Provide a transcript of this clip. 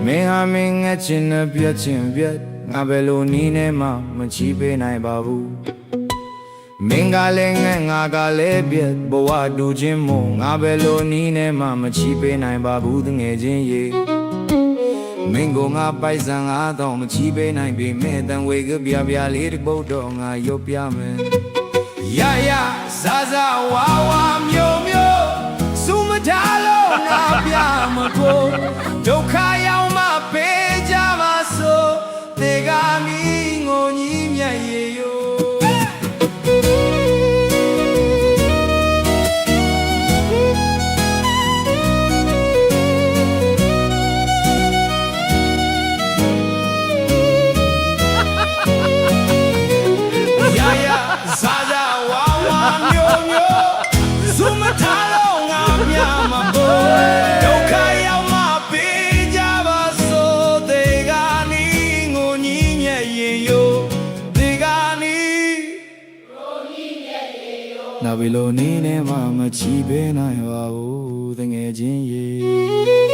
မင်းဟာမင်းငတ်ချင်တဲ့ပြတ်ချင်ပြတ်ငါဘယ်လိုနီးနေမှမချီးပေးနိုင်ပါဘူးမင်းကလည်းငတ်ငါကလည်းပြတ်ဘဝတူချင်းမို့ငါဘယ်လိုနီးနေမှမချီးပေးနိုင်ပါဘူးတငယ်ချင်းရေမင်းကိုငါပိုက်ဆံ9000မချီးပေးနိုင်ပေမဲ့တန်ဝေကပြပြလေးတစ်ပုတ်တော့ငါရုပ်ပြမယ်ရရဇာဇာဝါဝါမျိုးမျိုးစုမထားလို့ငါပြမဖို့ဒုက္ခရောက်မှပေးကြပါစို့တေကမီငိုညီးမြတ်ရေယိုဇာဇာဝါဝါမျိုးမျိုးစုမထားလို့ငါမြမဖို့ဒုက္ခရောက်မှပေးကြပါစို့တေကနီငိုညီးမြတ်ရေယိုတေကနီငိုညီးမြတ်ရေယိုနာဘီလိုနီနဲ့မှမချီပေးနိုင်ပါဘူးတငယ်ချင်းရေ